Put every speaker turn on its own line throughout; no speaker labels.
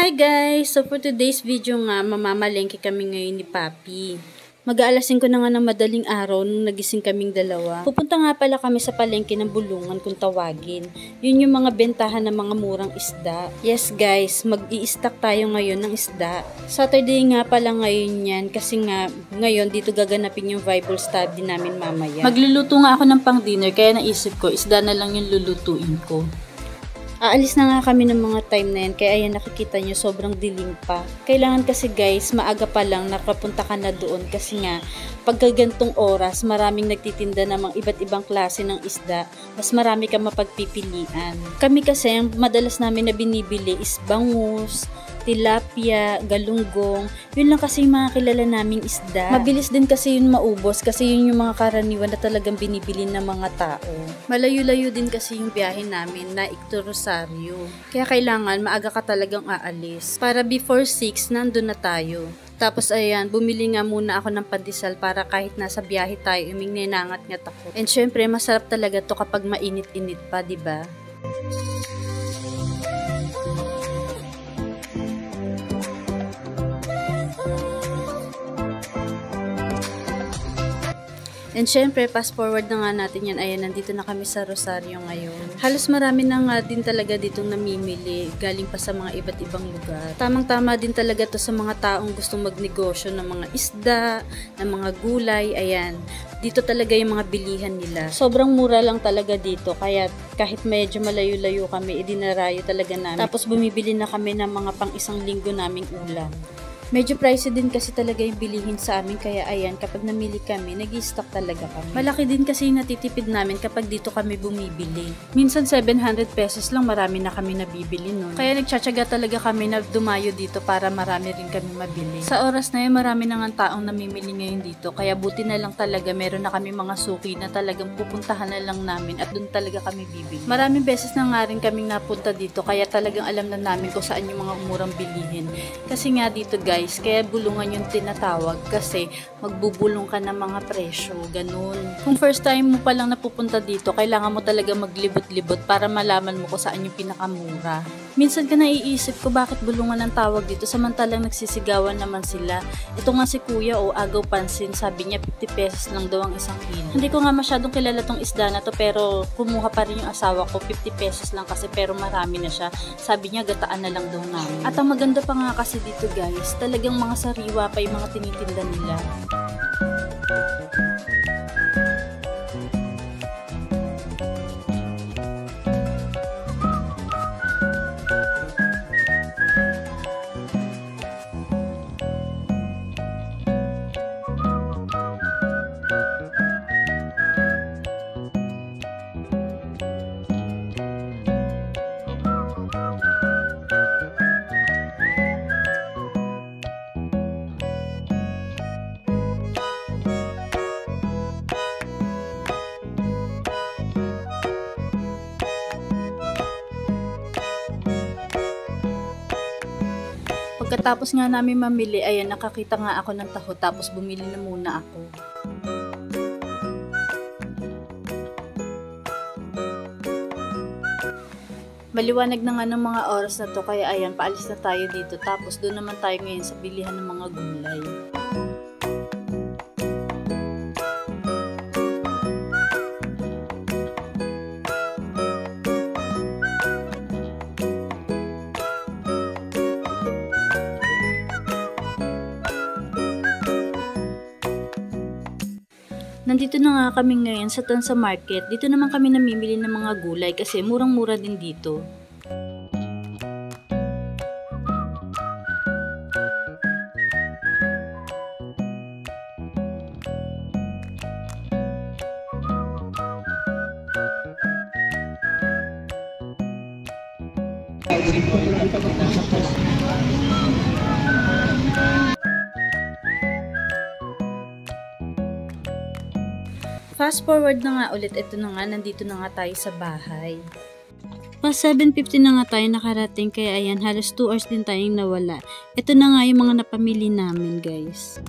Hi guys! So for today's video nga, mamamalengke kami ngayon ni Papi. Mag-aalasin ko na nga ng madaling araw nung nagising kaming dalawa. Pupunta nga pala kami sa palengke ng Bulungan kung tawagin. Yun yung mga bentahan ng mga murang isda. Yes guys, mag-i-stock tayo ngayon ng isda. Saturday nga pala ngayon yan kasi nga ngayon dito gaganapin yung Bible study namin mamaya. Magluluto nga ako ng pang dinner kaya naisip ko isda na lang yung lulutuin ko. Aalis na nga kami ng mga time na yan, kaya ayan nakikita nyo sobrang dilim pa. Kailangan kasi guys, maaga pa lang nakapunta ka na doon kasi nga pagkagantong oras, maraming nagtitinda ng mga iba't ibang klase ng isda, mas marami kang mapagpipilian. Kami kasi, ang madalas namin na binibili is bangus, tilapia, galunggong, yun lang kasi yung mga kilala naming isda. Mabilis din kasi yun maubos kasi yun yung mga karaniwan na talagang binibili ng mga tao. Malayo-layo din kasi yung biyahe namin na Icto Rosario. Kaya kailangan maaga ka talagang aalis. Para before 6, nandun na tayo. Tapos ayan, bumili nga muna ako ng pandesal para kahit nasa biyahe tayo, ninangat-ngat ako. And syempre, masarap talaga to kapag mainit-init pa, diba? And syempre, fast forward na nga natin yan. Ayan, nandito na kami sa Rosario ngayon. Halos marami na nga din talaga ditong namimili. Galing pa sa mga iba't ibang lugar. Tamang-tama din talaga to sa mga taong gustong magnegosyo ng mga isda, ng mga gulay. Ayan, dito talaga yung mga bilihan nila. Sobrang mura lang talaga dito. Kaya kahit medyo malayo-layo kami, idinarayo talaga namin. Tapos bumibili na kami ng mga pang isang linggo naming ulam. Medyo pricey din kasi talaga yung bilihin sa amin, kaya ayan, kapag namili kami, nag-i-stock talaga kami. Malaki din kasi yung natitipid namin kapag dito kami bumibili. Minsan 700 pesos lang, marami na kami nabibili nun. Kaya nagtsatsaga talaga kami na dumayo dito para marami rin kami mabili. Sa oras na yun, marami na nga taong namimili ngayon dito, kaya buti na lang talaga meron na kami mga suki na talagang pupuntahan na lang namin at doon talaga kami bibili. Maraming beses na nga rin kaming napunta dito, kaya talagang alam na namin kung saan yung mga umurang bilihin. Kasi nga dito guys, kaya bulungan yung tinatawag kasi magbubulong ka ng mga presyo, ganun. Kung first time mo pa lang napupunta dito, kailangan mo talaga maglibot-libot para malaman mo kung saan yung pinakamura. Minsan ka naiisip ko bakit bulungan ang tawag dito samantalang nagsisigawan naman sila. Ito nga si kuya agaw pansin, sabi niya 50 pesos lang daw ang isang kilo. Hindi ko nga masyadong kilala tong isda na to pero kumuha pa rin yung asawa ko, 50 pesos lang kasi pero marami na siya. Sabi niya gataan na lang daw namin. At ang maganda pa nga kasi dito guys, talagang mga sariwa pa yung mga tinitinda nila. Pagkatapos nga namin mamili, ayan, nakakita nga ako ng taho, tapos bumili na muna ako. Maliwanag na nga ng mga oras na to, kaya ayan, paalis na tayo dito. Tapos doon naman tayo ngayon sa bilihan ng mga gulay. Nandito na nga kami ngayon sa Tansa Market. Dito naman kami namimili ng mga gulay kasi murang-mura din dito. Fast forward na nga ulit, ito na nga, nandito na nga tayo sa bahay. Pa 7:50 na nga tayo nakarating, kaya ayan, halos 2 hours din tayong nawala. Ito na nga yung mga napamili namin guys.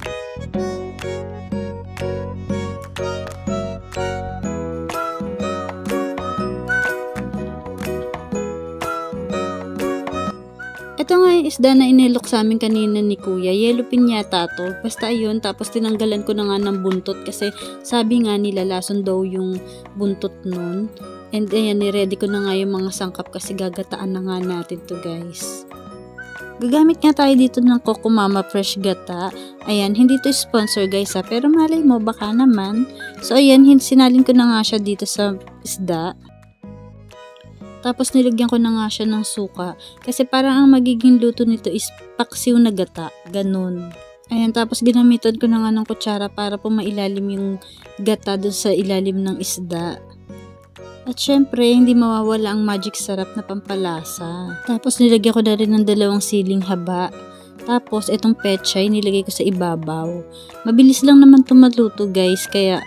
Ito nga yung isda na inilok sa amin kanina ni Kuya. Yellowfin yata to. Basta ayun, tapos tinanggalan ko na nga ng buntot kasi sabi nga nila lason daw yung buntot nun. And ayan, ni-ready ko na nga yung mga sangkap kasi gagataan na nga natin to guys. Gagamit nga tayo dito ng Coco Mama Fresh Gata. Ayan, hindi to sponsor guys ha, pero malay mo baka naman. So ayan, sinalin ko na nga siya dito sa isda. Tapos nilagyan ko na nga siya ng suka. Kasi parang ang magiging luto nito is paksiw na gata. Ganun. Ayan, tapos ginamitan ko na nga ng kutsara para po mailalim yung gata dun sa ilalim ng isda. At syempre, hindi mawawala ang magic sarap na pampalasa. Tapos nilagyan ko na rin ng 2 siling haba. Tapos itong pechay nilagay ko sa ibabaw. Mabilis lang naman ito maluto guys, kaya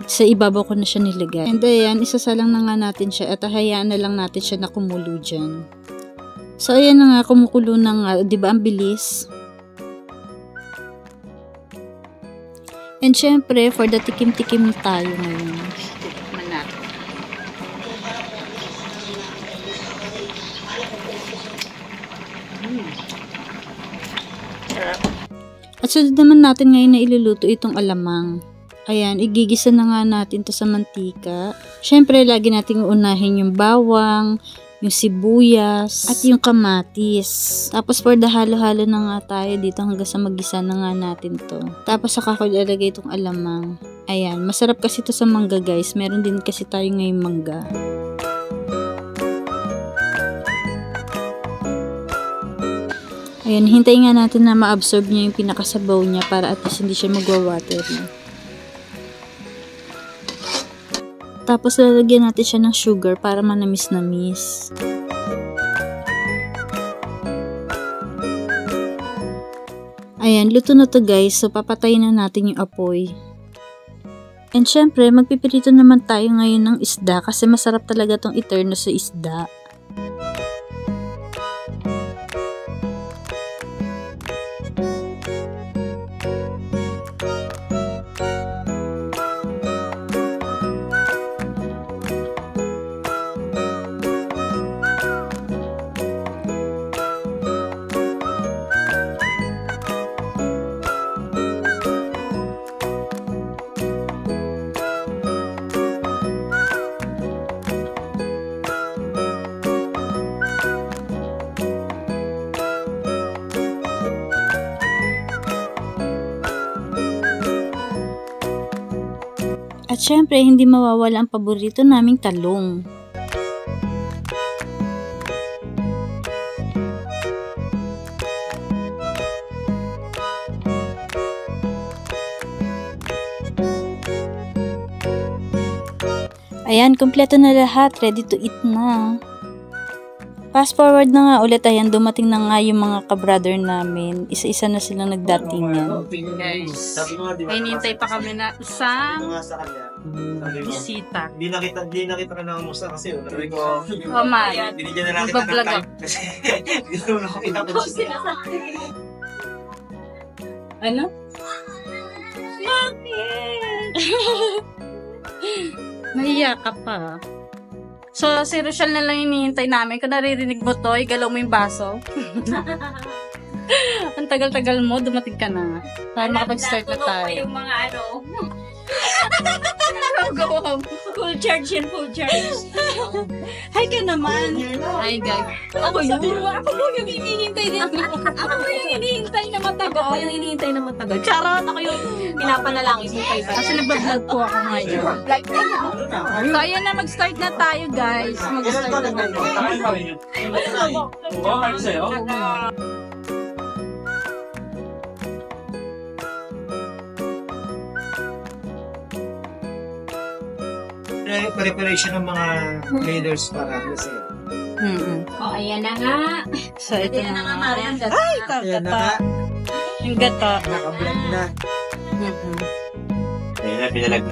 sa ibabaw ko na siya nilagay. And ayan, isasalang na nga natin siya at hayaan na lang natin siya na kumulo dyan. So ayan na nga, kumukulo na nga, diba ang bilis? And syempre, for the tikim-tikim na tayo ngayon. Tikman natin. At sunod naman natin ngayon na iluluto itong alamang. Ayan, igigisa na nga natin to sa mantika. Syempre, lagi nating uunahin yung bawang, yung sibuyas, at yung kamatis. Tapos, for the halo-halo na nga tayo dito hanggang sa magisa na nga natin to. Tapos, saka ko ilalagay itong alamang. Ayan, masarap kasi to sa mangga guys. Meron din kasi tayo ngayong mangga. Ayan, hintayin nga natin na ma-absorb niya yung pinakasabaw niya para at least hindi siya magwa-watery. Tapos lalagyan natin siya ng sugar para manamis-namis. Ayan, luto na to guys. So papatayin na natin yung apoy. And syempre, magpipirito naman tayo ngayon ng isda kasi masarap talaga tong iterno sa isda. At syempre, hindi mawawala ang paborito naming talong. Ayan, kompleto na lahat. Ready to eat na. Fast forward na nga ulit, ayan, dumating na nga yung mga ka-brother namin. Isa-isa na silang nagdatingan.
Guys, hinihintay pa kami na isang bisita.
Di nakita ka ng musta kasi sabi ko,
Oh man,
binigyan na lang kita ng
magbablog
time kasi hindi naman ako pinapagod.
Ano? Bakit? Nahiya ka pa. So, si Rochelle na lang hinihintay namin. Kung naririnig mo to, igalaw mo yung baso. Ang tagal-tagal mo, dumating ka na. Para makapag-start na tayo.
Yung mga ano. Go home. Full charge yan, full charge.
Hi ka naman. Hi guys.
Ako po yung hinihintay din. Ako po yung hinihintay na matagal. Ako yung hinihintay na matagal. Charot, ako yung pinapanalangin mo kayo.
Kasi nagbablog po ako ngayon. So, ayan na, mag-start na tayo guys. Mag-start na tayo.
Preparation ng mga leaders para kasi.
Oh, ayan na nga.
So, ito
Ayan
na
na nga,
nga.
Marian.
Ay,
Ayan na
gata.
nga,
Yung gata.
nakablend na.
Mhm.
Ayan na, pinalag.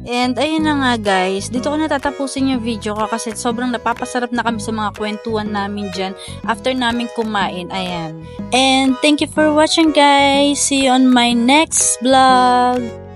And ayun na nga guys, dito ko natatapusin yung video ko kasi sobrang napapasarap na kami sa mga kwentuhan namin dyan after namin kumain. Ayan. And thank you for watching guys. See you on my next vlog.